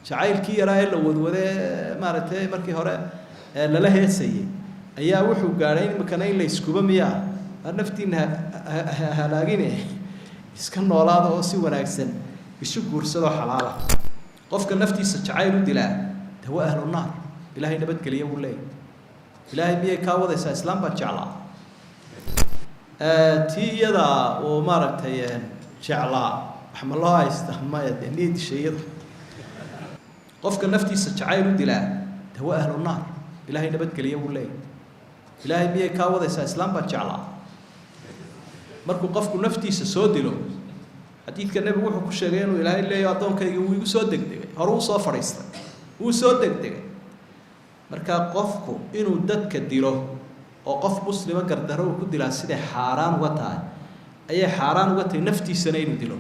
jacaylkii yaraa ee la wadwade maaragtay markii hore lala heesayay ayaa wuxuu gaadhay imikana in la iskuba miyaa naftiina halaagine iska noolaada oo si wanaagsan isu guursado xalaala qofka naftiisa jacayl u dilaa dawa ahlu naar ilaahay nabadgeliya uu leeyahay ilaahay miyay ka wadaysaa islaam baa jeclaa tii iyada oo maaragtay jeclaa wax ma loo haysta maya dee niyad shayada qofka naftiisa jacayl u dilaa dawa ahlu naar ilaahay nabadgeliya uu leeyahay ilaahay miyay ka wadaysaa islaam baa jeclaa markuu qofku naftiisa soo dilo xadiidka nabigu wuxuu ku sheegay inuu ilaahay leeyahay adoonkayga wuu igu soo degdegay hore uu soo fadhiistay wuu soo degdegay marka qofku inuu dadka dilo oo qof muslima gardaro uu ku dilaa siday xaaraan uga tahay ayay xaaraan uga tahay naftiisana inuu dilo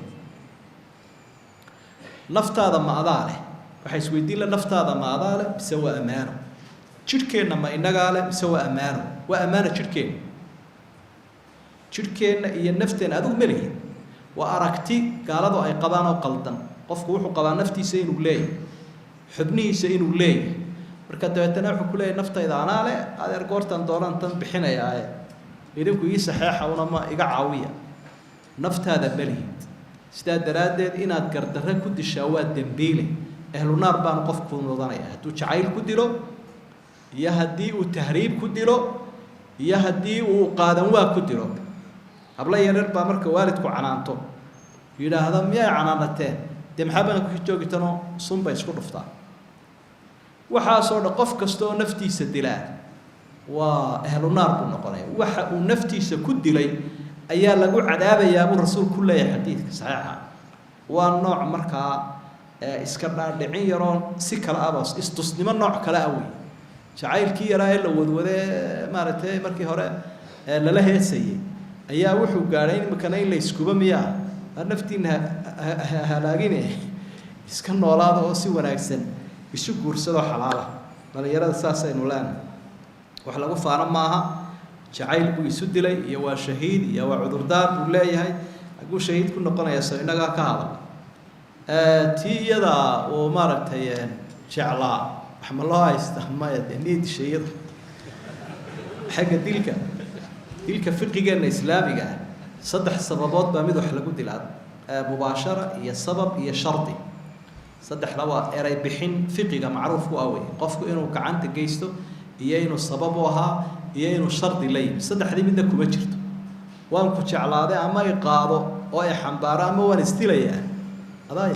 naftaada ma adaa leh waxay isweydiin la naftaada ma adaa leh mise waa ammaano jidhkeenna ma inagaa leh mise waa ammaano jidhkeenna iyo nafteena adigu ma lihid waa aragti gaaladu ay qabaan oo qaldan qofku wuxuu qabaa naftiisa inuu leeyahay xubnihiisa inuu leeyahay marka dabeetana wuxuu ku leeyahay naftayda anaa leh adeer goortan doonaan tan bixinayaaye idinku ii saxeexa una ma iga caawiya naftaada ma lihid sidaa daraaddeed inaad gardarre ku dishaa waa dembiile ahlu naar baanu qofku mudanaya hadduu jacayl ku dilo iyo haddii uu tahriib ku dilo iyo haddii uu qaadan waa ku dilo habla yaryar baa marka waalidku canaanto yidhaahda miyay canaanateen dee maxaa baan ku joogitanoo sunbay isku dhuftaa waxaasoo dhan qof kasta oo naftiisa dilaa waa ahlu naar buu noqonaya waxa uu naftiisa ku dilay ayaa lagu cadaabayaa buu rasuulku leeyahay xadiidka saxiixa waa nooc markaa iska dhaadhicin yaroon si kale ah istusnimo nooc kale ah wey jacaylkii yaraa ee la wadwade maaragtay markii hore lala heesayay ayaa wuxuu gaadhay imikana in la iskuba miyaa naftiina halaagine iska noolaada oo si wanaagsan isu guursado xalaala dhalinyarada saasaynu leenahay wax lagu faano maaha jacayl buu isu dilay iyo waa shahiid iyo waa cudurdaar buu leeyahay hadduu shahiid ku noqonaya soo innagaa ka hadal tii iyada oo maaragtay jeclaa wax ma loo haysta maya dee niyad shayada xagga dilka fiqigeenna islaamiga ah saddex sababood baa mid wax lagu dilaa mubaashara iyo sabab iyo shardi saddexda waa eray bixin fiqiga macruufku ah wey qofku inuu gacanta geysto iyo inuu sabab u ahaa iyo inuu shardi la yimi saddexdii midna kuma jirto waan ku jeclaaday ama i qaado oo i xambaaro ama waan isdilayaa adaa